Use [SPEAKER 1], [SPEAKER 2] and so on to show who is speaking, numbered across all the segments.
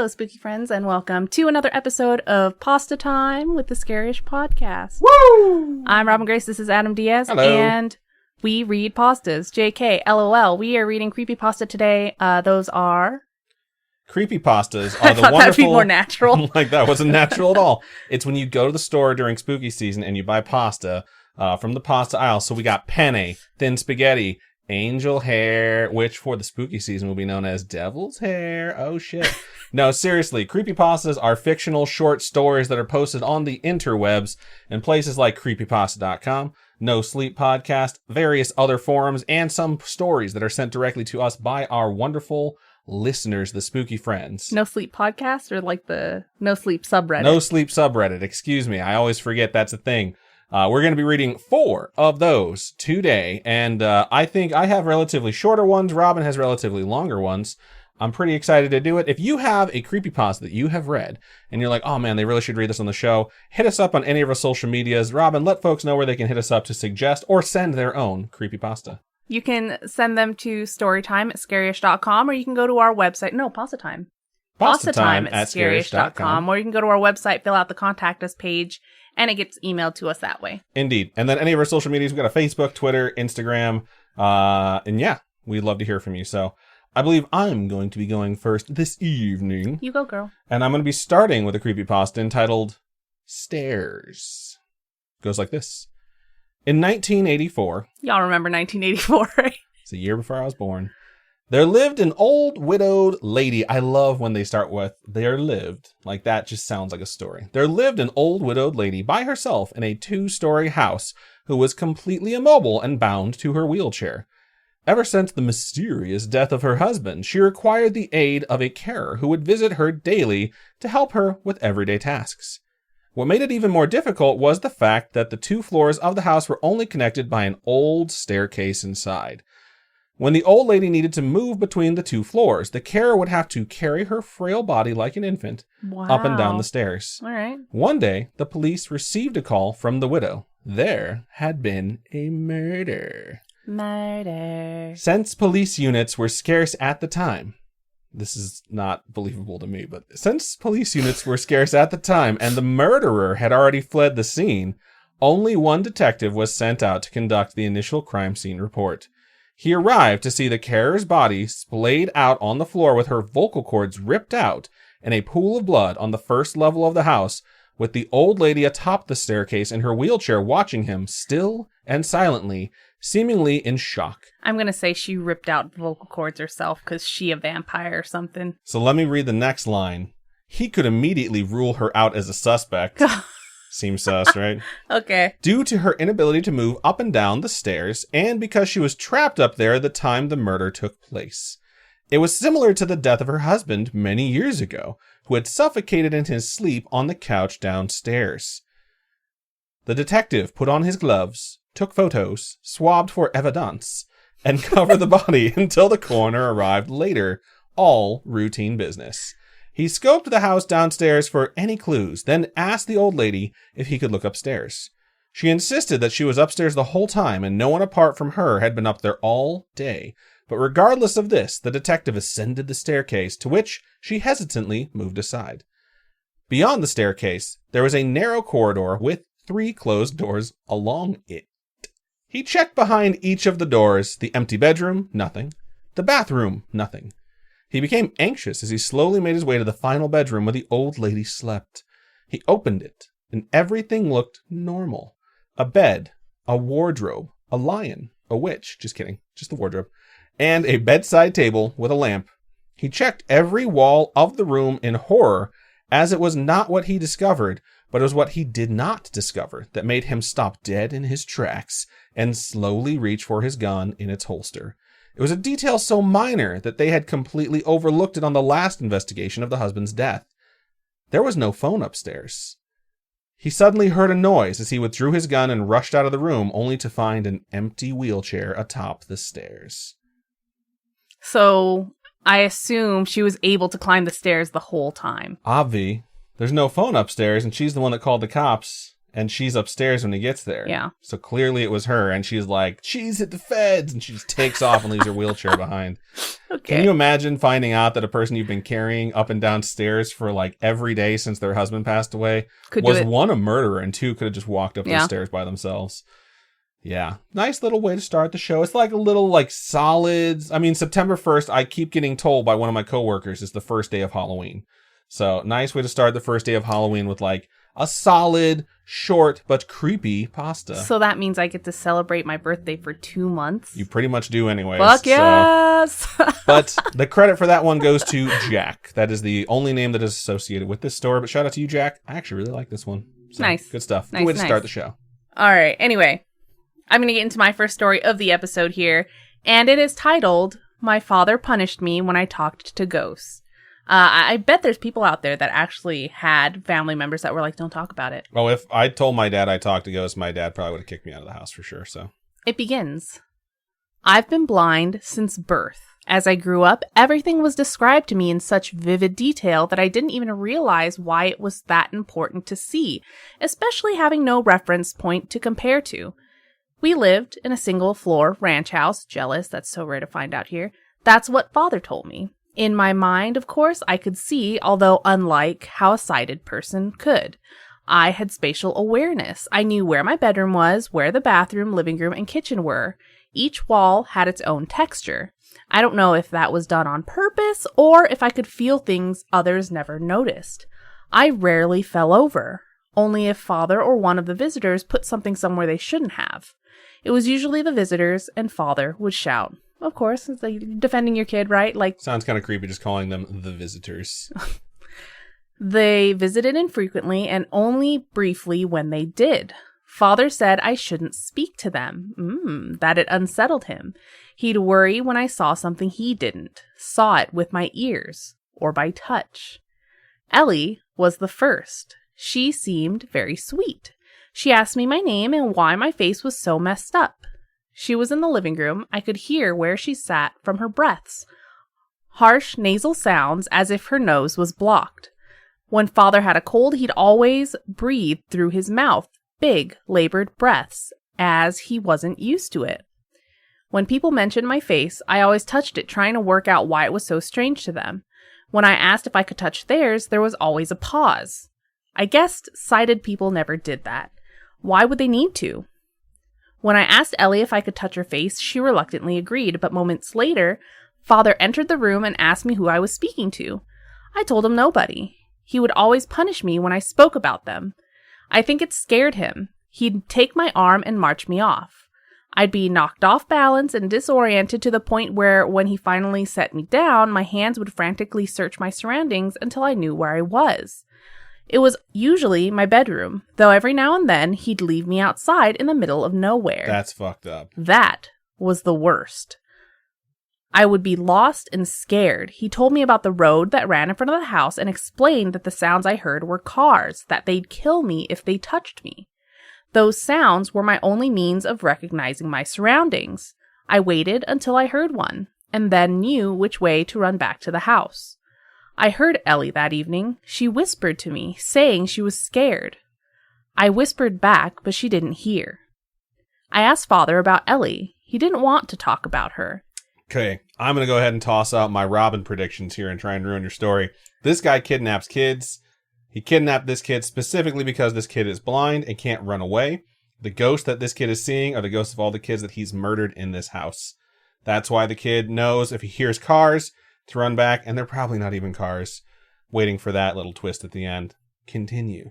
[SPEAKER 1] Hello, spooky friends, and welcome to another episode of Pastatime with the Scariest Podcast.
[SPEAKER 2] Woo!
[SPEAKER 1] I'm Robin Grace, this is Adam Diaz,
[SPEAKER 2] Hello.
[SPEAKER 1] And we read pastas. JK, LOL. We are reading creepypasta today. Those are...
[SPEAKER 2] Creepypastas are
[SPEAKER 1] I
[SPEAKER 2] the
[SPEAKER 1] thought
[SPEAKER 2] wonderful...
[SPEAKER 1] that would be more natural.
[SPEAKER 2] Like, that wasn't natural at all. It's when you go to the store during spooky season and you buy pasta from the pasta aisle. So we got penne, thin spaghetti, angel hair, which for the spooky season will be known as devil's hair. Oh, shit. No, seriously, creepypastas are fictional short stories that are posted on the interwebs in places like creepypasta.com, No Sleep Podcast, various other forums, and some stories that are sent directly to us by our wonderful listeners, the spooky friends.
[SPEAKER 1] No Sleep Podcast or like the No Sleep subreddit?
[SPEAKER 2] No Sleep subreddit, excuse me. I always forget that's a thing. We're going to be reading 4 of those today, and I think I have relatively shorter ones. Robin has relatively longer ones. I'm pretty excited to do it. If you have a creepypasta that you have read, and you're like, oh man, they really should read this on the show, hit us up on any of our social medias. Robin, let folks know where they can hit us up to suggest or send their own creepypasta.
[SPEAKER 1] You can send them to storytime@scariest.com, or you can go to our website. No, Pastatime. Pastatime@scariest.com, or you can go to our website, fill out the contact us page, and it gets emailed to us that way.
[SPEAKER 2] Indeed. And then any of our social medias, we've got a Facebook, Twitter, Instagram, and yeah, we'd love to hear from you. So I believe I'm going to be going first this evening.
[SPEAKER 1] You go, girl.
[SPEAKER 2] And I'm going to be starting with a creepypasta entitled Stairs. Goes like this. In 1984...
[SPEAKER 1] Y'all remember 1984, right?
[SPEAKER 2] It's a year before I was born. There lived an old widowed lady. I love when they start with, there lived. Like, that just sounds like a story. There lived an old widowed lady by herself in a 2-story house who was completely immobile and bound to her wheelchair. Ever since the mysterious death of her husband, she required the aid of a carer who would visit her daily to help her with everyday tasks. What made it even more difficult was the fact that the 2 floors of the house were only connected by an old staircase inside. When the old lady needed to move between the 2 floors, the carer would have to carry her frail body like an infant up and down the stairs.
[SPEAKER 1] All right.
[SPEAKER 2] One day, the police received a call from the widow. There had been a murder.
[SPEAKER 1] Murder.
[SPEAKER 2] Since police units were scarce at the time, this is not believable to me, but since police units were scarce at the time and the murderer had already fled the scene, only one detective was sent out to conduct the initial crime scene report. He arrived to see the carer's body splayed out on the floor with her vocal cords ripped out and a pool of blood on the first level of the house, with the old lady atop the staircase in her wheelchair watching him still and silently, seemingly in shock.
[SPEAKER 1] I'm going to say she ripped out vocal cords herself because she a vampire or something.
[SPEAKER 2] So let me read the next line. He could immediately rule her out as a suspect. Seems sus, right?
[SPEAKER 1] Okay.
[SPEAKER 2] Due to her inability to move up and down the stairs, and because she was trapped up there at the time the murder took place. It was similar to the death of her husband many years ago, who had suffocated in his sleep on the couch downstairs. The detective put on his gloves, took photos, swabbed for evidence, and covered the body until the coroner arrived later. All routine business. He scoped the house downstairs for any clues, then asked the old lady if he could look upstairs. She insisted that she was upstairs the whole time and no one apart from her had been up there all day. But regardless of this, the detective ascended the staircase, to which she hesitantly moved aside. Beyond the staircase, there was a narrow corridor with 3 closed doors along it. He checked behind each of the doors. The empty bedroom, nothing. The bathroom, nothing. He became anxious as he slowly made his way to the final bedroom where the old lady slept. He opened it, and everything looked normal. A bed, a wardrobe, a lion, a witch, just kidding, just the wardrobe, and a bedside table with a lamp. He checked every wall of the room in horror, as it was not what he discovered, but it was what he did not discover that made him stop dead in his tracks and slowly reach for his gun in its holster. It was a detail so minor that they had completely overlooked it on the last investigation of the husband's death. There was no phone upstairs. He suddenly heard a noise as he withdrew his gun and rushed out of the room, only to find an empty wheelchair atop the stairs.
[SPEAKER 1] So I assume she was able to climb the stairs the whole time.
[SPEAKER 2] Obvi. There's no phone upstairs, and she's the one that called the cops. and she's upstairs when he gets there.
[SPEAKER 1] Yeah.
[SPEAKER 2] So clearly it was her, and she's like, "She's at the feds," and she just takes off and leaves her wheelchair behind.
[SPEAKER 1] Okay.
[SPEAKER 2] Can you imagine finding out that a person you've been carrying up and down stairs for like every day since their husband passed away was one, a murderer, and two, could have just walked up those stairs by themselves? Yeah. Nice little way to start the show. It's like a little like solids. I mean, September 1st, I keep getting told by one of my coworkers, is the first day of Halloween. So nice way to start the first day of Halloween with like a solid, short, but creepy pasta.
[SPEAKER 1] So that means I get to celebrate my birthday for 2 months?
[SPEAKER 2] You pretty much do anyways.
[SPEAKER 1] Fuck yes!
[SPEAKER 2] So. But the credit for that one goes to Jack. That is the only name that is associated with this story. But shout out to you, Jack. I actually really like this one. So,
[SPEAKER 1] nice.
[SPEAKER 2] Good stuff.
[SPEAKER 1] Nice,
[SPEAKER 2] good way to start the show.
[SPEAKER 1] All right. Anyway, I'm going to get into my first story of the episode here. And it is titled, "My Father Punished Me When I Talked to Ghosts." I bet there's people out there that actually had family members that were like, "Don't talk about it."
[SPEAKER 2] Oh, if I told my dad I talked to ghosts, my dad probably would have kicked me out of the house for sure. So
[SPEAKER 1] it begins. "I've been blind since birth. As I grew up, everything was described to me in such vivid detail that I didn't even realize why it was that important to see, especially having no reference point to compare to. We lived in a single-floor ranch house. Jealous, that's so rare to find out here. That's what Father told me. In my mind, of course, I could see, although unlike how a sighted person could. I had spatial awareness. I knew where my bedroom was, where the bathroom, living room, and kitchen were. Each wall had its own texture. I don't know if that was done on purpose or if I could feel things others never noticed. I rarely fell over, only if Father or one of the visitors put something somewhere they shouldn't have. It was usually the visitors, and Father would shout." Of course, it's like defending your kid, right? Like,
[SPEAKER 2] sounds kind of creepy just calling them the visitors.
[SPEAKER 1] "They visited infrequently and only briefly when they did. Father said I shouldn't speak to them. That it unsettled him. He'd worry when I saw something he didn't, saw it with my ears, or by touch. Ellie was the first. She seemed very sweet. She asked me my name and why my face was so messed up. She was in the living room. I could hear where she sat from her breaths. Harsh nasal sounds as if her nose was blocked. When Father had a cold, he'd always breathe through his mouth, big, labored breaths, as he wasn't used to it. When people mentioned my face, I always touched it, trying to work out why it was so strange to them. When I asked if I could touch theirs, there was always a pause. I guessed sighted people never did that. Why would they need to? When I asked Ellie if I could touch her face, she reluctantly agreed, but moments later, Father entered the room and asked me who I was speaking to. I told him nobody. He would always punish me when I spoke about them. I think it scared him. He'd take my arm and march me off. I'd be knocked off balance and disoriented to the point where, when he finally set me down, my hands would frantically search my surroundings until I knew where I was. It was usually my bedroom, though every now and then he'd leave me outside in the middle of nowhere.
[SPEAKER 2] That's fucked up.
[SPEAKER 1] That was the worst. I would be lost and scared. He told me about the road that ran in front of the house and explained that the sounds I heard were cars, that they'd kill me if they touched me. Those sounds were my only means of recognizing my surroundings. I waited until I heard one, and then knew which way to run back to the house. I heard Ellie that evening. She whispered to me, saying she was scared. I whispered back, but she didn't hear. I asked Father about Ellie. He didn't want to talk about her.
[SPEAKER 2] Okay, I'm going to go ahead and toss out my Robin predictions here and try and ruin your story. This guy kidnaps kids. He kidnapped this kid specifically because this kid is blind and can't run away. The ghosts that this kid is seeing are the ghosts of all the kids that he's murdered in this house. That's why the kid knows if he hears cars to run back, and they're probably not even cars. Waiting for that little twist at the end. Continue.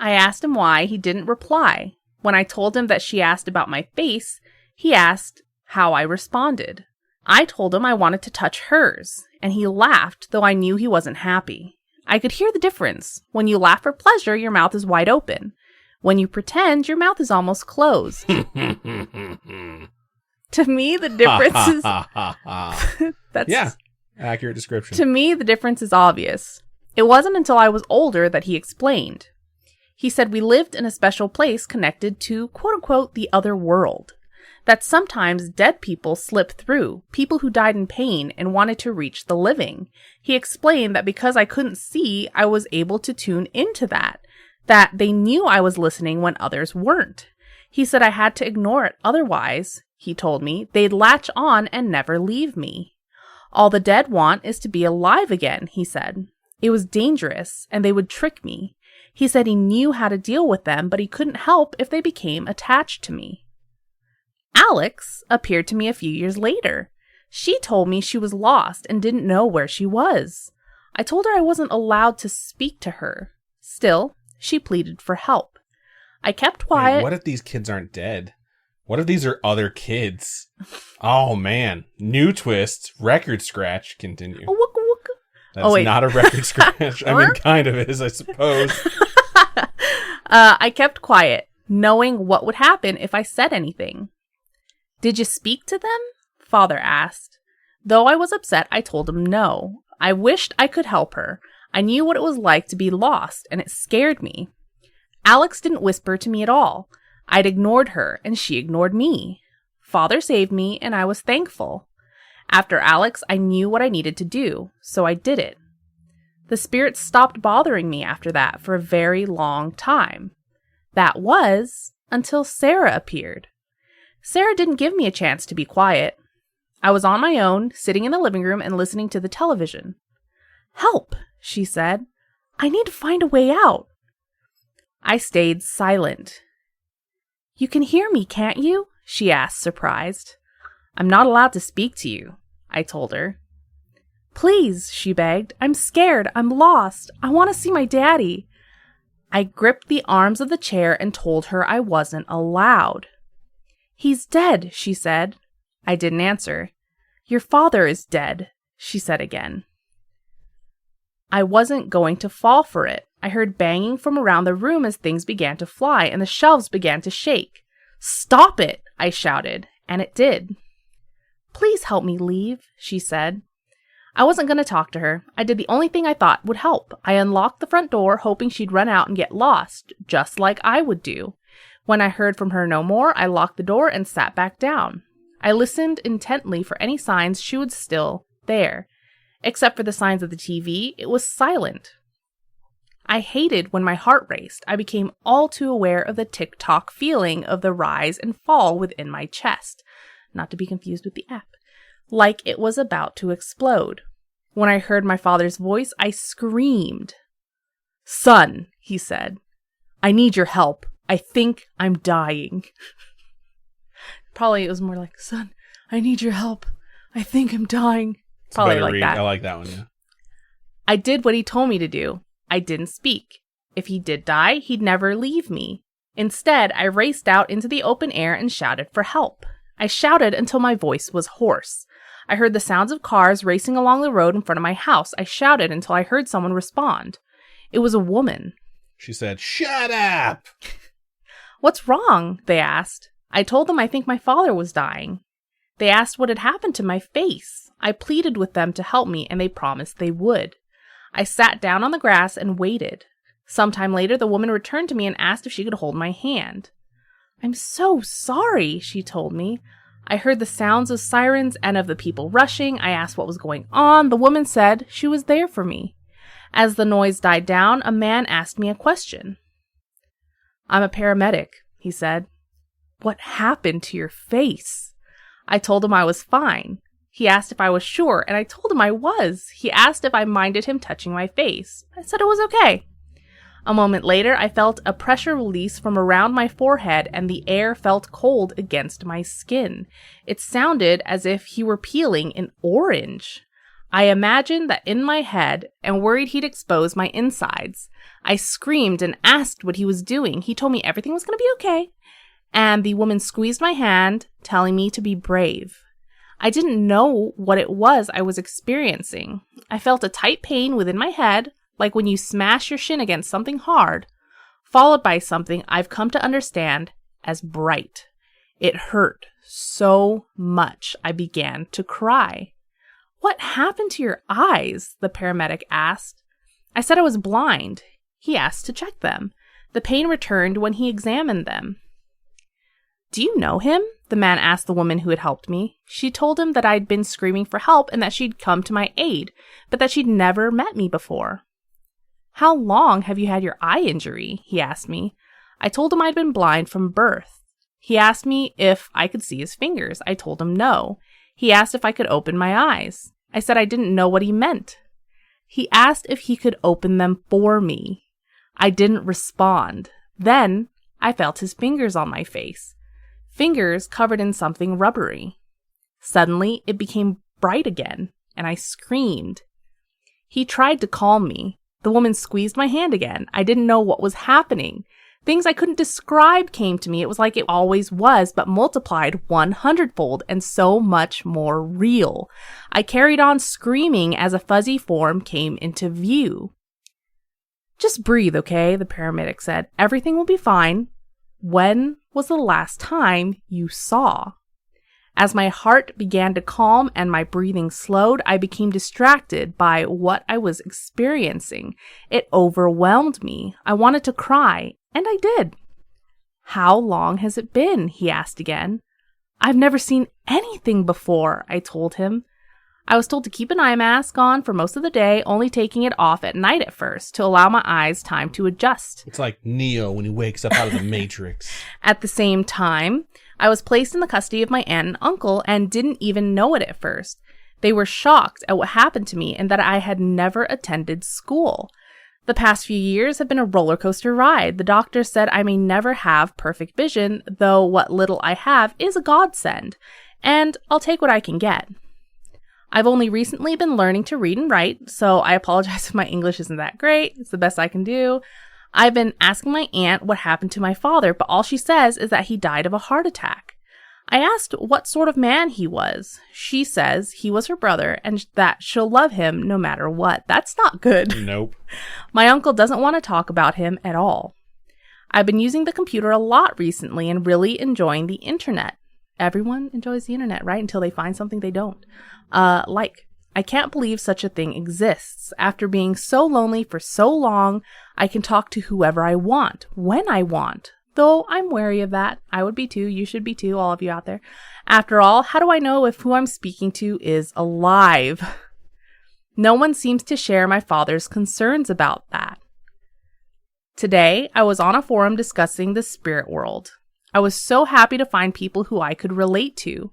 [SPEAKER 1] I asked him why. He didn't reply. When I told him that she asked about my face, he asked how I responded. I told him I wanted to touch hers, and he laughed, though I knew he wasn't happy. I could hear the difference. When you laugh for pleasure, your mouth is wide open. When you pretend, your mouth is almost closed. To me, the difference is...
[SPEAKER 2] Yeah, accurate description.
[SPEAKER 1] To me, the difference is obvious. It wasn't until I was older that he explained. He said we lived in a special place connected to, quote-unquote, the other world. That sometimes dead people slip through, people who died in pain and wanted to reach the living. He explained that because I couldn't see, I was able to tune into that. that they knew I was listening when others weren't. He said I had to ignore it. Otherwise, he told me, they'd latch on and never leave me. All the dead want is to be alive again, he said. It was dangerous, and they would trick me. He said he knew how to deal with them, but he couldn't help if they became attached to me. Alex appeared to me a few years later. She told me she was lost and didn't know where she was. I told her I wasn't allowed to speak to her. Still, she pleaded for help. I kept quiet.
[SPEAKER 2] Wait, what if these kids aren't dead? What if these are other kids? Oh, man. New twist. Record scratch. Continue. That's not a record scratch. I mean, kind of is, I suppose.
[SPEAKER 1] I kept quiet, knowing what would happen if I said anything. Did you speak to them? Father asked. Though I was upset, I told him no. I wished I could help her. I knew what it was like to be lost, and it scared me. Alex didn't whisper to me at all. I'd ignored her, and she ignored me. Father saved me, and I was thankful. After Alex, I knew what I needed to do, so I did it. The spirits stopped bothering me after that for a very long time. That was until Sarah appeared. Sarah didn't give me a chance to be quiet. I was on my own, sitting in the living room and listening to the television. "Help," she said. "I need to find a way out." I stayed silent. "You can hear me, can't you?" she asked, surprised. "I'm not allowed to speak to you," I told her. "Please," she begged. "I'm scared. I'm lost. I want to see my daddy." I gripped the arms of the chair and told her I wasn't allowed. "He's dead," she said. I didn't answer. "Your father is dead," she said again. I wasn't going to fall for it. I heard banging from around the room as things began to fly and the shelves began to shake. "Stop it," I shouted, and it did. "Please help me leave," she said. I wasn't going to talk to her. I did the only thing I thought would help. I unlocked the front door, hoping she'd run out and get lost, just like I would do. When I heard from her no more, I locked the door and sat back down. I listened intently for any signs she was still there. Except for the signs of the TV, it was silent. I hated when my heart raced. I became all too aware of the tick-tock feeling of the rise and fall within my chest. Not to be confused with the app. Like it was about to explode. When I heard my father's voice, I screamed. "Son," he said, "I need your help. I think I'm dying." Probably it was more like, "Son, I need your help. I think I'm dying." Probably like that.
[SPEAKER 2] I like that one, yeah.
[SPEAKER 1] I did what he told me to do. I didn't speak. If he did die, he'd never leave me. Instead, I raced out into the open air and shouted for help. I shouted until my voice was hoarse. I heard the sounds of cars racing along the road in front of my house. I shouted until I heard someone respond. It was a woman.
[SPEAKER 2] She said, "Shut up!"
[SPEAKER 1] "What's wrong?" they asked. I told them I think my father was dying. They asked what had happened to my face. I pleaded with them to help me, and they promised they would. I sat down on the grass and waited. Sometime later, the woman returned to me and asked if she could hold my hand. "I'm so sorry," she told me. I heard the sounds of sirens and of the people rushing. I asked what was going on. The woman said she was there for me. As the noise died down, a man asked me a question. "I'm a paramedic," he said. "What happened to your face?" I told him I was fine. He asked if I was sure, and I told him I was. He asked if I minded him touching my face. I said it was okay. A moment later, I felt a pressure release from around my forehead, and the air felt cold against my skin. It sounded as if he were peeling an orange. I imagined that in my head and worried he'd expose my insides. I screamed and asked what he was doing. He told me everything was going to be okay. And the woman squeezed my hand, telling me to be brave. I didn't know what it was I was experiencing. I felt a tight pain within my head, like when you smash your shin against something hard, followed by something I've come to understand as bright. It hurt so much I began to cry. "What happened to your eyes?" the paramedic asked. I said I was blind. He asked to check them. The pain returned when he examined them. "Do you know him?" the man asked the woman who had helped me. She told him that I'd been screaming for help and that she'd come to my aid, but that she'd never met me before. How long have you had your eye injury? He asked me. I told him I'd been blind from birth. He asked me if I could see his fingers. I told him no. He asked if I could open my eyes. I said I didn't know what he meant. He asked if he could open them for me. I didn't respond. Then I felt his fingers on my face. Fingers covered in something rubbery. Suddenly, it became bright again, and I screamed. He tried to calm me. The woman squeezed my hand again. I didn't know what was happening. Things I couldn't describe came to me. It was like it always was, but multiplied 100-fold and so much more real. I carried on screaming as a fuzzy form came into view. Just breathe, okay? The paramedic said. Everything will be fine. When was the last time you saw? As my heart began to calm and my breathing slowed, I became distracted by what I was experiencing. It overwhelmed me. I wanted to cry, and I did. How long has it been? He asked again. I've never seen anything before, I told him. I was told to keep an eye mask on for most of the day, only taking it off at night at first to allow my eyes time to adjust.
[SPEAKER 2] It's like Neo when he wakes up out of the Matrix.
[SPEAKER 1] At the same time, I was placed in the custody of my aunt and uncle and didn't even know it at first. They were shocked at what happened to me and that I had never attended school. The past few years have been a roller coaster ride. The doctor said I may never have perfect vision, though what little I have is a godsend, and I'll take what I can get. I've only recently been learning to read and write, so I apologize if my English isn't that great. It's the best I can do. I've been asking my aunt what happened to my father, but all she says is that he died of a heart attack. I asked what sort of man he was. She says he was her brother and that she'll love him no matter what. That's not good.
[SPEAKER 2] Nope.
[SPEAKER 1] My uncle doesn't want to talk about him at all. I've been using the computer a lot recently and really enjoying the internet. Everyone enjoys the internet, right? Until they find something they don't. I can't believe such a thing exists. After being so lonely for so long, I can talk to whoever I want, when I want. Though I'm wary of that. I would be too. You should be too, all of you out there. After all, how do I know if who I'm speaking to is alive? No one seems to share my father's concerns about that. Today, I was on a forum discussing the spirit world. I was so happy to find people who I could relate to.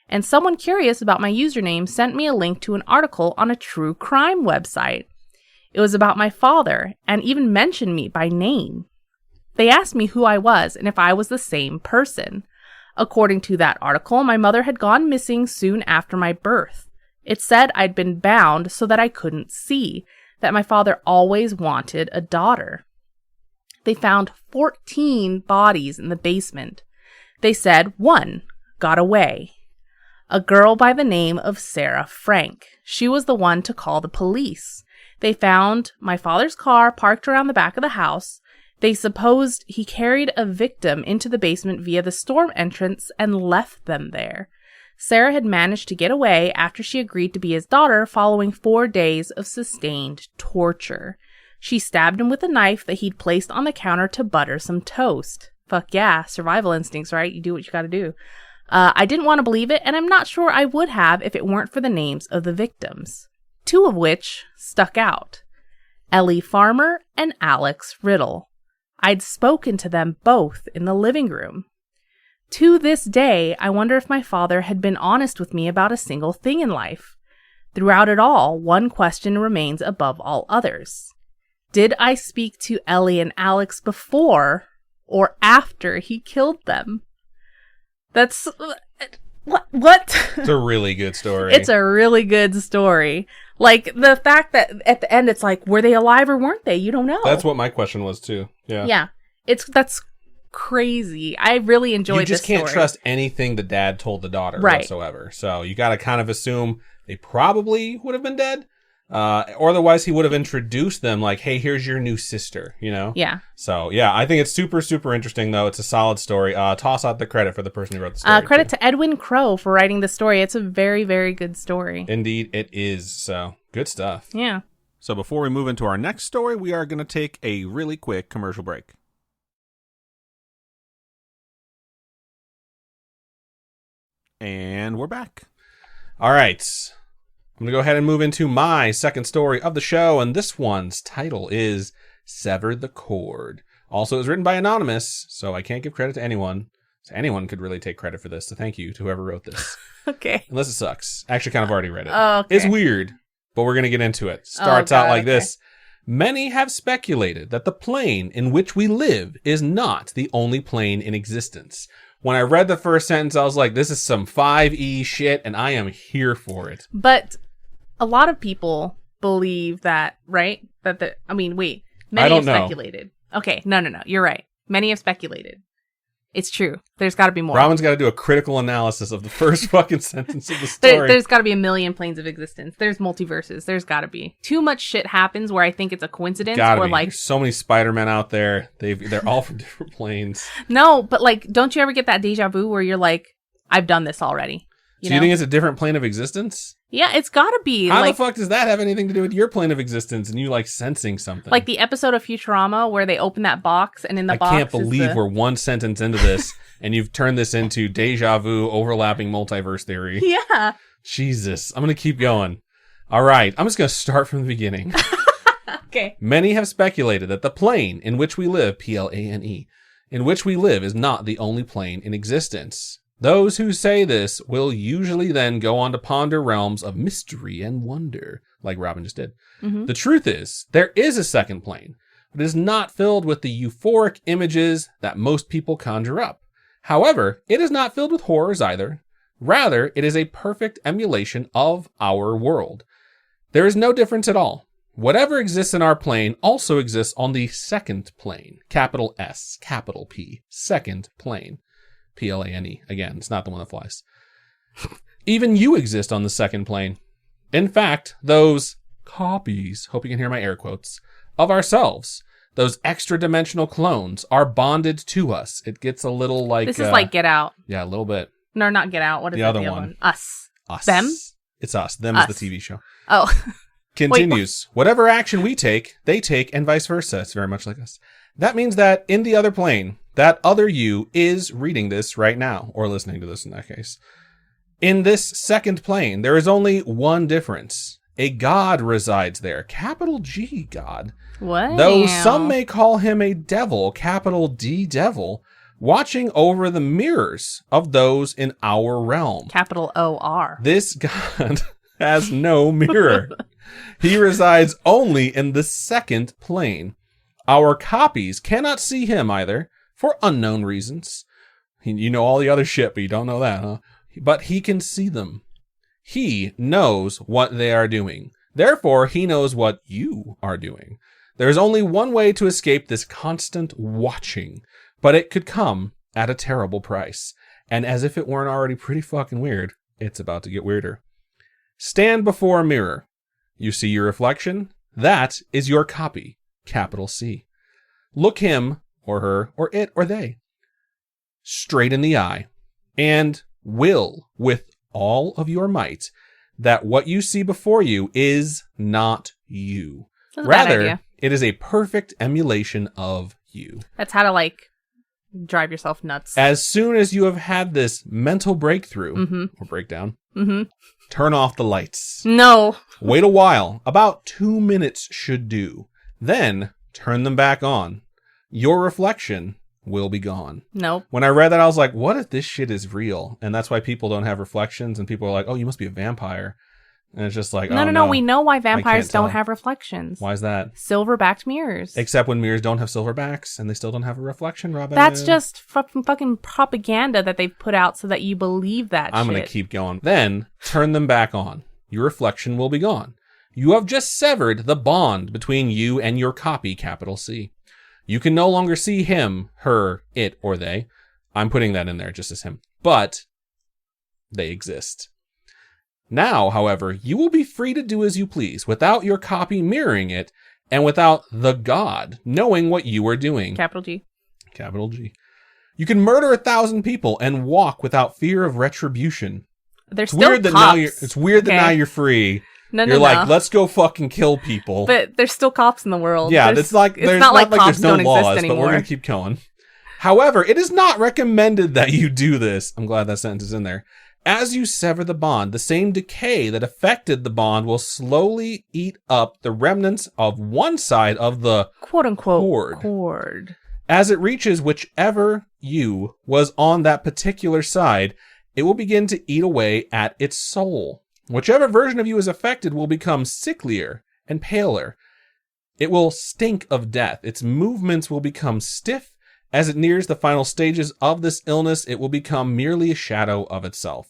[SPEAKER 1] And someone curious about my username sent me a link to an article on a true crime website. It was about my father and even mentioned me by name. They asked me who I was and if I was the same person. According to that article, my mother had gone missing soon after my birth. It said I'd been bound so that I couldn't see, that my father always wanted a daughter. They found 14 bodies in the basement. They said 1 got away. A girl by the name of Sarah Frank. She was the one to call the police. They found my father's car parked around the back of the house. They supposed he carried a victim into the basement via the storm entrance and left them there. Sarah had managed to get away after she agreed to be his daughter following 4 days of sustained torture. She stabbed him with a knife that he'd placed on the counter to butter some toast. Fuck yeah, survival instincts, right? You do what you gotta do. I didn't want to believe it, and I'm not sure I would have if it weren't for the names of the victims, 2 of which stuck out. Ellie Farmer and Alex Riddle. I'd spoken to them both in the living room. To this day, I wonder if my father had been honest with me about a single thing in life. Throughout it all, one question remains above all others. Did I speak to Ellie and Alex before or after he killed them? That's... What?
[SPEAKER 2] It's a really good story.
[SPEAKER 1] It's a really good story. Like, the fact that at the end it's like, were they alive or weren't they? You don't know.
[SPEAKER 2] That's what my question was, too. Yeah.
[SPEAKER 1] Yeah. That's crazy. I really enjoyed this story.
[SPEAKER 2] You just can't trust anything the dad told the daughter whatsoever. So you got to kind of assume they probably would have been dead. Or otherwise he would have introduced them like, hey, here's your new sister, you know?
[SPEAKER 1] Yeah.
[SPEAKER 2] So, yeah, I think it's super, super interesting, though. It's a solid story. Toss out the credit for the person who wrote the story.
[SPEAKER 1] Credit to Edwin Crowe for writing the story. It's a very, very good story.
[SPEAKER 2] Indeed, it is. So, good stuff.
[SPEAKER 1] Yeah.
[SPEAKER 2] So before we move into our next story, we are going to take a really quick commercial break. And we're back. All right. I'm going to go ahead and move into my second story of the show, and this one's title is Sever the Cord. Also, it was written by Anonymous, so I can't give credit to anyone. So anyone could really take credit for this, so thank you to whoever wrote this.
[SPEAKER 1] Okay.
[SPEAKER 2] Unless it sucks. Actually, kind of already read it.
[SPEAKER 1] Okay.
[SPEAKER 2] It's weird, but we're going to get into it. Starts out like this. Many have speculated that the plane in which we live is not the only plane in existence. When I read the first sentence, I was like, this is some 5E shit, and I am here for it.
[SPEAKER 1] But a lot of people believe that, right? Many have speculated. Okay, no. You're right. Many have speculated. It's true. There's got to be more.
[SPEAKER 2] Robin's got to do a critical analysis of the first fucking sentence of the story.
[SPEAKER 1] There's got to be a million planes of existence. There's multiverses. There's got to be. Too much shit happens where I think it's a coincidence.
[SPEAKER 2] Gotta be. There's so many Spider-Men out there. They're all from different planes.
[SPEAKER 1] No, but like, don't you ever get that deja vu where you're like, I've done this already? You
[SPEAKER 2] think it's a different plane of existence?
[SPEAKER 1] Yeah, it's got to be.
[SPEAKER 2] How the fuck does that have anything to do with your plane of existence and you like sensing something?
[SPEAKER 1] Like the episode of Futurama where they open that box and in the box
[SPEAKER 2] I can't believe we're one sentence into this and you've turned this into deja vu overlapping multiverse theory.
[SPEAKER 1] Yeah.
[SPEAKER 2] Jesus. I'm going to keep going. All right. I'm just going to start from the beginning.
[SPEAKER 1] Okay.
[SPEAKER 2] Many have speculated that the plane in which we live, Plane, in which we live is not the only plane in existence. Those who say this will usually then go on to ponder realms of mystery and wonder, like Robin just did. Mm-hmm. The truth is, there is a second plane, but it is not filled with the euphoric images that most people conjure up. However, it is not filled with horrors either. Rather, it is a perfect emulation of our world. There is no difference at all. Whatever exists in our plane also exists on the second plane, capital S, capital P, second plane. Plane. Again, it's not the one that flies. Even you exist on the second plane. In fact, those copies, hope you can hear my air quotes, of ourselves, those extra dimensional clones are bonded to us. It gets a little like...
[SPEAKER 1] This is like Get Out.
[SPEAKER 2] Yeah, a little bit.
[SPEAKER 1] No, not Get Out. What is
[SPEAKER 2] the other one?
[SPEAKER 1] Us.
[SPEAKER 2] Them? It's us. Them
[SPEAKER 1] us.
[SPEAKER 2] Is the TV show.
[SPEAKER 1] Oh.
[SPEAKER 2] Continues. Wait, whatever action we take, they take, and vice versa. It's very much like us. That means that in the other plane, that other you is reading this right now, or listening to this in that case. In this second plane, there is only one difference. A god resides there, capital G God.
[SPEAKER 1] What?
[SPEAKER 2] Though some may call him a devil, capital D devil, watching over the mirrors of those in our realm.
[SPEAKER 1] Capital O-R.
[SPEAKER 2] This god has no mirror. He resides only in the second plane. Our copies cannot see him either, for unknown reasons. You know all the other shit, but you don't know that, huh? But he can see them. He knows what they are doing. Therefore, he knows what you are doing. There's only one way to escape this constant watching, but it could come at a terrible price. And as if it weren't already pretty fucking weird, it's about to get weirder. Stand before a mirror. You see your reflection? That is your copy, capital C. Look him, or her, or it, or they, straight in the eye, and will, with all of your might, that what you see before you is not you. Rather, it is a perfect emulation of you.
[SPEAKER 1] That's how to, like, drive yourself nuts.
[SPEAKER 2] As soon as you have had this mental breakthrough, or breakdown, turn off the lights.
[SPEAKER 1] No.
[SPEAKER 2] Wait a while. About 2 minutes should do. Then, turn them back on. Your reflection will be gone.
[SPEAKER 1] Nope.
[SPEAKER 2] When I read that, I was like, what if this shit is real? And that's why people don't have reflections, and people are like, oh, you must be a vampire. And it's just like,
[SPEAKER 1] no. We know why vampires don't have reflections.
[SPEAKER 2] Why is that?
[SPEAKER 1] Silver-backed mirrors.
[SPEAKER 2] Except when mirrors don't have silverbacks, and they still don't have a reflection, Robin.
[SPEAKER 1] That's just fucking propaganda that they've put out so that you believe that
[SPEAKER 2] I'm going to keep going. Then, turn them back on. Your reflection will be gone. You have just severed the bond between you and your copy, capital C. You can no longer see him, her, it, or they. I'm putting that in there just as him. But they exist. Now, however, you will be free to do as you please without your copy mirroring it and without the God knowing what you are doing.
[SPEAKER 1] Capital G.
[SPEAKER 2] Capital G. You can murder 1,000 people and walk without fear of retribution.
[SPEAKER 1] There's still cops.
[SPEAKER 2] It's weird that now you're free. You're like, let's go fucking kill people.
[SPEAKER 1] But there's still cops in the world.
[SPEAKER 2] Yeah, it's not like cops there's no laws, but we're going to keep going. However, it is not recommended that you do this. I'm glad that sentence is in there. As you sever the bond, the same decay that affected the bond will slowly eat up the remnants of one side of the
[SPEAKER 1] quote-unquote cord.
[SPEAKER 2] As it reaches whichever you was on that particular side, it will begin to eat away at its soul. Whichever version of you is affected will become sicklier and paler. It will stink of death. Its movements will become stiff. As it nears the final stages of this illness, it will become merely a shadow of itself.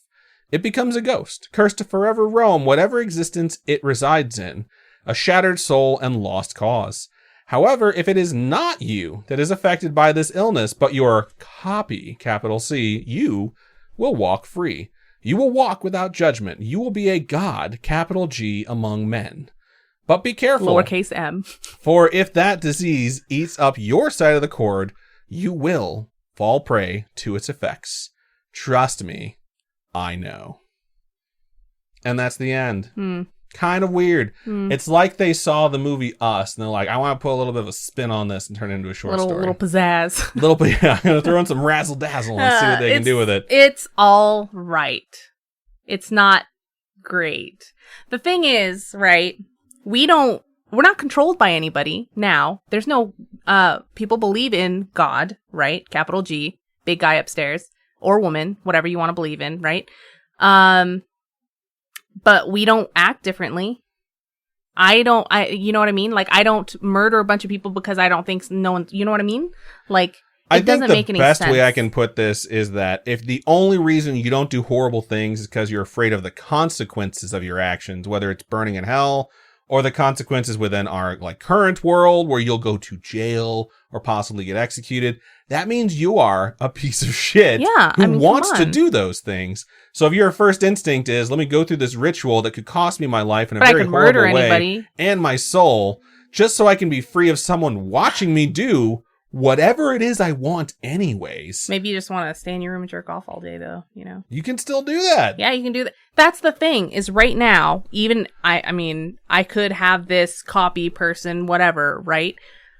[SPEAKER 2] It becomes a ghost, cursed to forever roam whatever existence it resides in, a shattered soul and lost cause. However, if it is not you that is affected by this illness, but your copy, capital C, you will walk free. You will walk without judgment. You will be a god, capital G, among men. But be careful.
[SPEAKER 1] Lowercase m.
[SPEAKER 2] For if that disease eats up your side of the cord, you will fall prey to its effects. Trust me, I know. And that's the end. Kind of weird. It's like they saw the movie Us, and they're like, I want to put a little bit of a spin on this and turn it into a short story.
[SPEAKER 1] Little pizzazz.
[SPEAKER 2] Yeah, I'm going to throw in some razzle dazzle and see what they can do with it.
[SPEAKER 1] It's all right. It's not great. The thing is, right, we're not controlled by anybody now. There's no, people believe in God, right? Capital G, big guy upstairs, or woman, whatever you want to believe in, right? But we don't act differently. You know what I mean? Like, I don't murder a bunch of people because I don't think no one, you know what I mean? Like, it doesn't make any sense.
[SPEAKER 2] I think the best way I can put this is that if the only reason you don't do horrible things is because you're afraid of the consequences of your actions, whether it's burning in hell or the consequences within our like current world where you'll go to jail or possibly get executed, that means you are a piece of shit who wants to do those things. So if your first instinct is, let me go through this ritual that could cost me my life in a very horrible way and my soul, just so I can be free of someone watching me do whatever it is I want anyways.
[SPEAKER 1] Maybe you just want to stay in your room and jerk off all day, though, you know?
[SPEAKER 2] You can still do that.
[SPEAKER 1] Yeah, you can do that. That's the thing, is right now, even, I mean, I could have this copy person, whatever, right?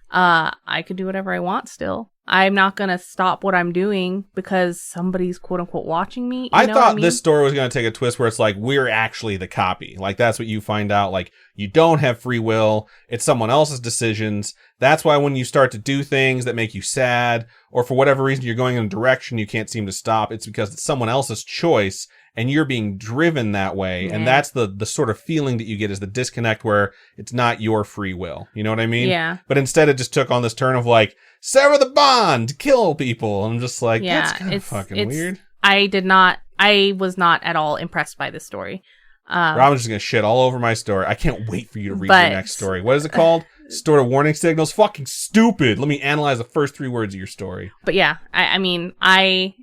[SPEAKER 1] I could do whatever I want still. I'm not going to stop what I'm doing because somebody's quote-unquote watching me.
[SPEAKER 2] I thought this story was going to take a twist where it's like, we're actually the copy. Like, that's what you find out. Like, you don't have free will. It's someone else's decisions. That's why when you start to do things that make you sad, or for whatever reason you're going in a direction you can't seem to stop, it's because it's someone else's choice and you're being driven that way. Yeah. And that's the sort of feeling that you get, is the disconnect where it's not your free will. You know what I mean?
[SPEAKER 1] Yeah.
[SPEAKER 2] But instead it just took on this turn of like, sever the bond, kill people. And I'm just like, that's kind of fucking weird.
[SPEAKER 1] I was not at all impressed by this story.
[SPEAKER 2] Robin's just going to shit all over my story. I can't wait for you to read your next story. What is it called? Stored of warning signals? Fucking stupid. Let me analyze the first 3 words of your story.
[SPEAKER 1] But yeah, I mean, I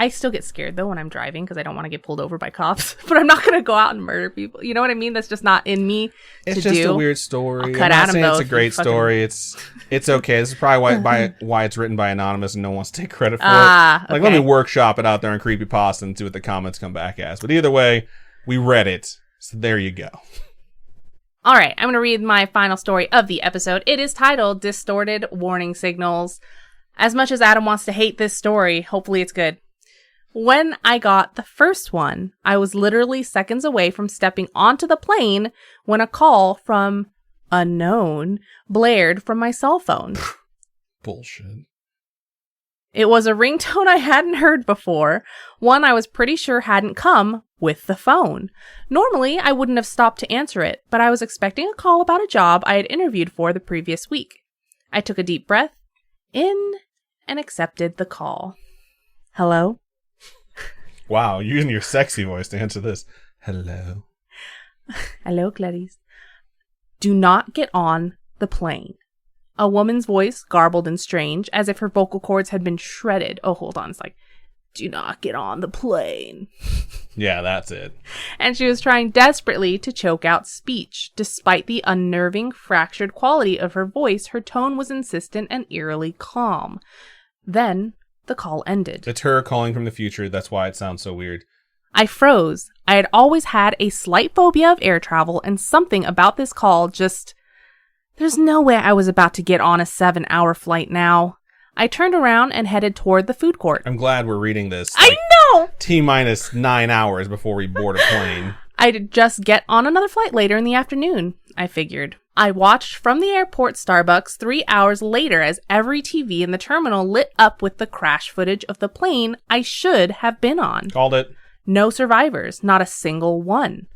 [SPEAKER 1] still get scared though when I'm driving because I don't want to get pulled over by cops. But I'm not going to go out and murder people. You know what I mean? That's just not in me.
[SPEAKER 2] It's just a weird story.
[SPEAKER 1] I'm not
[SPEAKER 2] saying it's a great story. It's okay. This is probably why it's written by anonymous and no one wants to take credit for it. Like,
[SPEAKER 1] okay.
[SPEAKER 2] Let me workshop it out there on Creepypasta and see what the comments come back as. But either way, we read it. So there you go.
[SPEAKER 1] All right, I'm going to read my final story of the episode. It is titled Distorted Warning Signals. As much as Adam wants to hate this story, hopefully it's good. When I got the first one, I was literally seconds away from stepping onto the plane when a call from unknown blared from my cell phone.
[SPEAKER 2] Bullshit.
[SPEAKER 1] It was a ringtone I hadn't heard before, one I was pretty sure hadn't come with the phone. Normally, I wouldn't have stopped to answer it, but I was expecting a call about a job I had interviewed for the previous week. I took a deep breath in and accepted the call. Hello?
[SPEAKER 2] Wow, you're using your sexy voice to answer this. Hello.
[SPEAKER 1] Hello, Clarice. Do not get on the plane. A woman's voice, garbled and strange, as if her vocal cords had been shredded. Oh, hold on. It's like, do not get on the plane.
[SPEAKER 2] Yeah, that's it.
[SPEAKER 1] And she was trying desperately to choke out speech. Despite the unnerving, fractured quality of her voice, her tone was insistent and eerily calm. Then the call ended.
[SPEAKER 2] It's her calling from the future. That's why it sounds so weird.
[SPEAKER 1] I froze. I had always had a slight phobia of air travel, and something about this call just... There's no way I was about to get on a 7-hour flight now. I turned around and headed toward the food court.
[SPEAKER 2] I'm glad we're reading this.
[SPEAKER 1] I know! No.
[SPEAKER 2] T-minus 9 hours before we board a plane.
[SPEAKER 1] I'd just get on another flight later in the afternoon, I figured. I watched from the airport Starbucks 3 hours later as every TV in the terminal lit up with the crash footage of the plane I should have been on.
[SPEAKER 2] Called it.
[SPEAKER 1] No survivors, not a single one.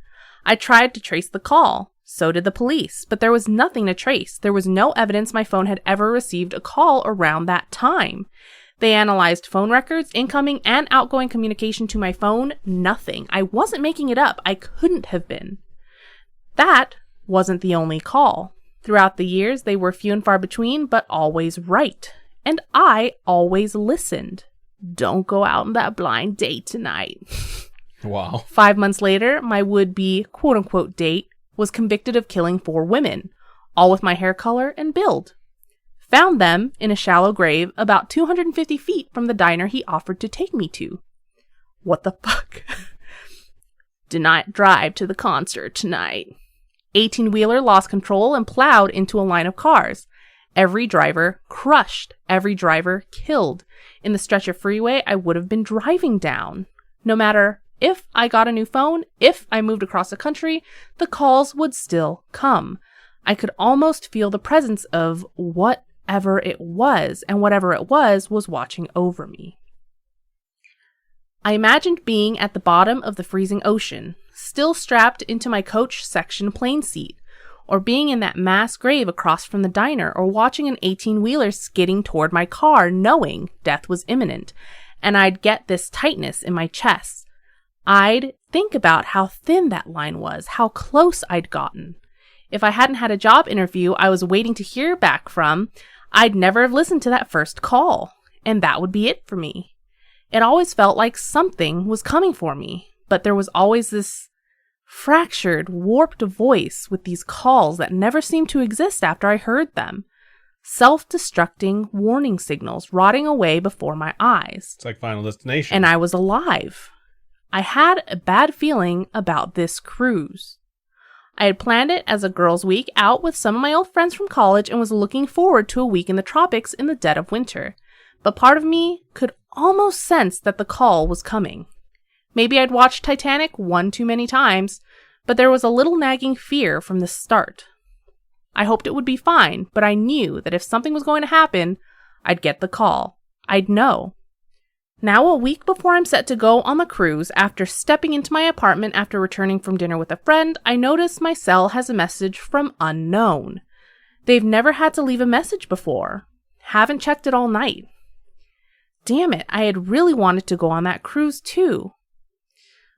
[SPEAKER 1] I tried to trace the call. So did the police, but there was nothing to trace. There was no evidence my phone had ever received a call around that time. They analyzed phone records, incoming and outgoing communication to my phone. Nothing. I wasn't making it up. I couldn't have been. That wasn't the only call. Throughout the years, they were few and far between, but always right. And I always listened. Don't go out on that blind date tonight.
[SPEAKER 2] Wow.
[SPEAKER 1] 5 months later, my would-be quote-unquote date was convicted of killing 4 women, all with my hair color and build. Found them in a shallow grave about 250 feet from the diner he offered to take me to. What the fuck? Did not drive to the concert tonight. 18-wheeler lost control and plowed into a line of cars. Every driver crushed. Every driver killed. In the stretch of freeway I would have been driving down. No matter if I got a new phone, if I moved across the country, the calls would still come. I could almost feel the presence of whatever it was, and whatever it was watching over me. I imagined being at the bottom of the freezing ocean, still strapped into my coach section plane seat, or being in that mass grave across from the diner, or watching an 18-wheeler skidding toward my car, knowing death was imminent, and I'd get this tightness in my chest. I'd think about how thin that line was, how close I'd gotten. If I hadn't had a job interview I was waiting to hear back from, I'd never have listened to that first call, and that would be it for me. It always felt like something was coming for me, but there was always this fractured, warped voice with these calls that never seemed to exist after I heard them. Self-destructing warning signals rotting away before my eyes.
[SPEAKER 2] It's like Final Destination.
[SPEAKER 1] And I was alive. I had a bad feeling about this cruise. I had planned it as a girls' week out with some of my old friends from college and was looking forward to a week in the tropics in the dead of winter. But part of me could almost sense that the call was coming. Maybe I'd watched Titanic one too many times, but there was a little nagging fear from the start. I hoped it would be fine, but I knew that if something was going to happen, I'd get the call. I'd know. Now, a week before I'm set to go on the cruise, after stepping into my apartment after returning from dinner with a friend, I notice my cell has a message from unknown. They've never had to leave a message before. Haven't checked it all night. Damn it, I had really wanted to go on that cruise too.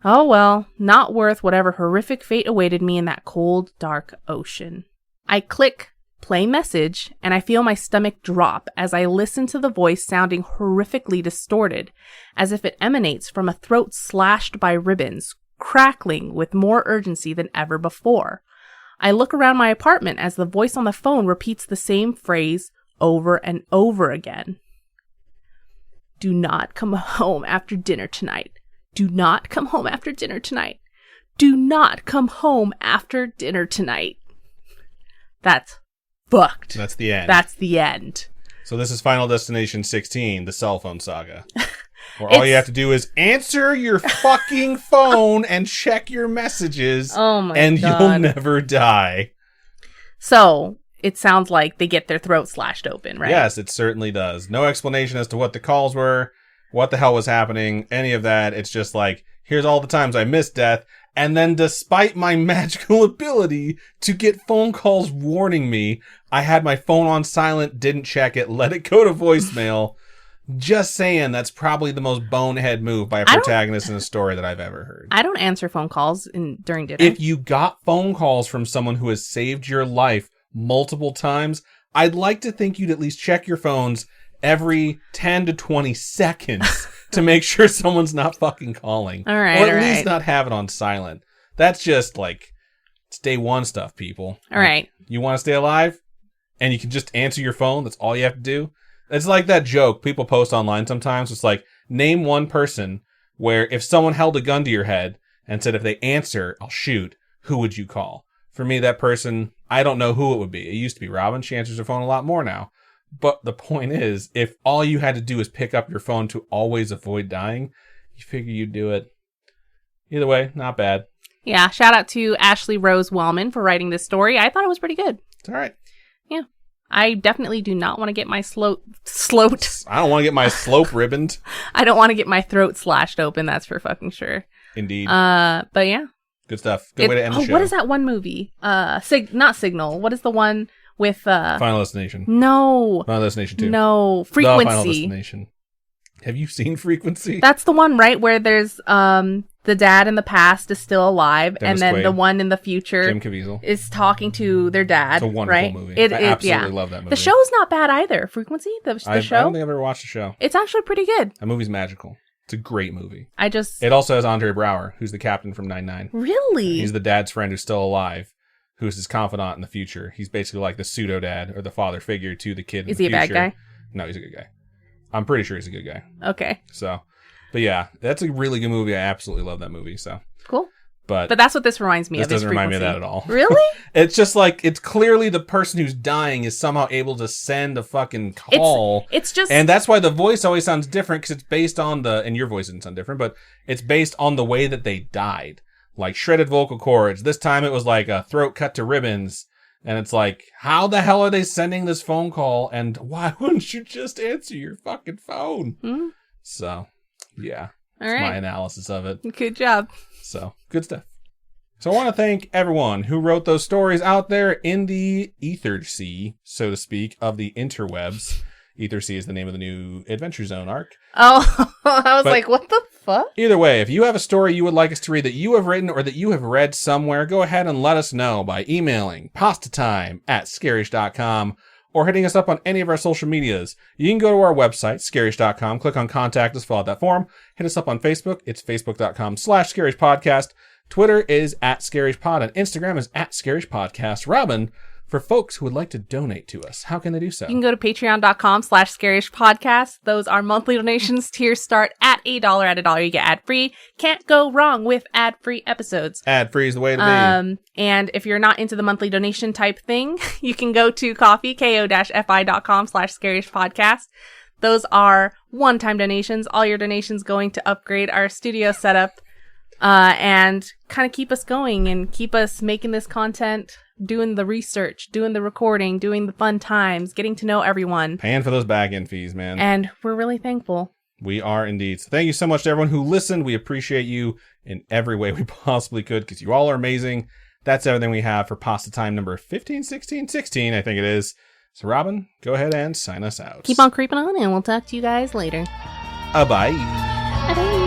[SPEAKER 1] Oh well, not worth whatever horrific fate awaited me in that cold, dark ocean. I click play message, and I feel my stomach drop as I listen to the voice sounding horrifically distorted, as if it emanates from a throat slashed by ribbons, crackling with more urgency than ever before. I look around my apartment as the voice on the phone repeats the same phrase over and over again. Do not come home after dinner tonight. Do not come home after dinner tonight. Do not come home after dinner tonight. That's fucked.
[SPEAKER 2] That's the end.
[SPEAKER 1] That's the end.
[SPEAKER 2] So this is Final Destination 16, the cell phone saga. Where all you have to do is answer your fucking phone and check your messages.
[SPEAKER 1] Oh my
[SPEAKER 2] and
[SPEAKER 1] God.
[SPEAKER 2] You'll never die.
[SPEAKER 1] So it sounds like they get their throat slashed open, right?
[SPEAKER 2] Yes, it certainly does. No explanation as to what the calls were, what the hell was happening, any of that. It's just like, here's all the times I missed death. And then despite my magical ability to get phone calls warning me, I had my phone on silent, didn't check it, let it go to voicemail. Just saying, that's probably the most bonehead move by a protagonist in a story that I've ever heard.
[SPEAKER 1] I don't answer phone calls during dinner.
[SPEAKER 2] If you got phone calls from someone who has saved your life multiple times, I'd like to think you'd at least check your phones every 10 to 20 seconds to make sure someone's not fucking calling.
[SPEAKER 1] All right,
[SPEAKER 2] or at least not have it on silent. That's just like, it's day one stuff, people.
[SPEAKER 1] All right.
[SPEAKER 2] You want to stay alive? And you can just answer your phone? That's all you have to do? It's like that joke people post online sometimes. It's like, name one person where if someone held a gun to your head and said, if they answer, I'll shoot, who would you call? For me, that person, I don't know who it would be. It used to be Robin. She answers her phone a lot more now. But the point is, if all you had to do is pick up your phone to always avoid dying, You figure you'd do it. Either way, not bad.
[SPEAKER 1] Yeah, shout out to Ashley Rose Wellman for writing this story. I thought it was pretty good.
[SPEAKER 2] It's all right.
[SPEAKER 1] Yeah. I definitely do not want to get my sloat.
[SPEAKER 2] I don't want to get my slope ribboned.
[SPEAKER 1] I don't want to get my throat slashed open, that's for fucking sure.
[SPEAKER 2] Indeed.
[SPEAKER 1] But yeah.
[SPEAKER 2] Good stuff. Good way to end the show.
[SPEAKER 1] What is that one movie? Not Signal. What is the one with
[SPEAKER 2] Final Destination.
[SPEAKER 1] No.
[SPEAKER 2] Final Destination 2.
[SPEAKER 1] No. Frequency.
[SPEAKER 2] The Final Destination. Have you seen Frequency?
[SPEAKER 1] That's the one, right? Where there's the dad in the past is still alive,
[SPEAKER 2] Dennis
[SPEAKER 1] and then
[SPEAKER 2] Quaid.
[SPEAKER 1] the one in the future
[SPEAKER 2] Jim Caviezel.
[SPEAKER 1] is talking to their dad.
[SPEAKER 2] It's a wonderful
[SPEAKER 1] right?
[SPEAKER 2] movie. I absolutely love that movie.
[SPEAKER 1] The show's not bad either. Frequency, the show.
[SPEAKER 2] I don't think I've ever watched the show.
[SPEAKER 1] It's actually pretty good.
[SPEAKER 2] That movie's magical. It's a great movie.
[SPEAKER 1] It
[SPEAKER 2] also has Andre Braugher, who's the captain from 9/9.
[SPEAKER 1] Really?
[SPEAKER 2] He's the dad's friend who's still alive, who's his confidant in the future. He's basically like the pseudo dad or the father figure to the kid.
[SPEAKER 1] Is he a bad guy?
[SPEAKER 2] No, he's a good guy. I'm pretty sure he's a good guy.
[SPEAKER 1] Okay.
[SPEAKER 2] So, but yeah, that's a really good movie. I absolutely love that movie. So
[SPEAKER 1] cool.
[SPEAKER 2] But
[SPEAKER 1] that's what this reminds me of.
[SPEAKER 2] This doesn't remind me of that at all.
[SPEAKER 1] Really?
[SPEAKER 2] It's just like, it's clearly the person who's dying is somehow able to send a fucking call.
[SPEAKER 1] It's just...
[SPEAKER 2] And that's why the voice always sounds different, because it's based on and your voice doesn't sound different, but it's based on the way that they died. Like shredded vocal cords. This time it was like a throat cut to ribbons. And it's like, how the hell are they sending this phone call? And why wouldn't you just answer your fucking phone?
[SPEAKER 1] Mm-hmm.
[SPEAKER 2] So, yeah.
[SPEAKER 1] All
[SPEAKER 2] That's
[SPEAKER 1] right.
[SPEAKER 2] my analysis of it.
[SPEAKER 1] Good job.
[SPEAKER 2] So, good stuff. So I want to thank everyone who wrote those stories out there in the ether sea, so to speak, of the interwebs. Ether Sea is the name of the new Adventure Zone arc.
[SPEAKER 1] Oh, I was like, what the fuck?
[SPEAKER 2] Either way, if you have a story you would like us to read that you have written or that you have read somewhere, go ahead and let us know by emailing pastatime@scarish.com or hitting us up on any of our social medias. You can go to our website, scarish.com, click on Contact Us, fill out that form, hit us up on Facebook. It's facebook.com/scarishpodcast. Twitter is @scarishpod and Instagram is @scarishpodcast. Robin, for folks who would like to donate to us, how can they do so?
[SPEAKER 1] You can go to patreon.com/scarishpodcast. Those are monthly donations. Tiers start at $1. At $1, you get ad-free. Can't go wrong with ad-free episodes.
[SPEAKER 2] Ad-free is the way to be.
[SPEAKER 1] And if you're not into the monthly donation type thing, you can go to ko-fi.com/scarishpodcast. Those are one-time donations. All your donations going to upgrade our studio setup and kind of keep us going and keep us making this content, doing the research, doing the recording, doing the fun times, getting to know everyone.
[SPEAKER 2] Paying for those back-end fees, man.
[SPEAKER 1] And we're really thankful.
[SPEAKER 2] We are indeed. So thank you so much to everyone who listened. We appreciate you in every way we possibly could because you all are amazing. That's everything we have for Pasta Time number 15, 16, 16, I think it is. So Robin, go ahead and sign us out.
[SPEAKER 1] Keep on creeping on and we'll talk to you guys later.
[SPEAKER 2] Bye.
[SPEAKER 1] Bye.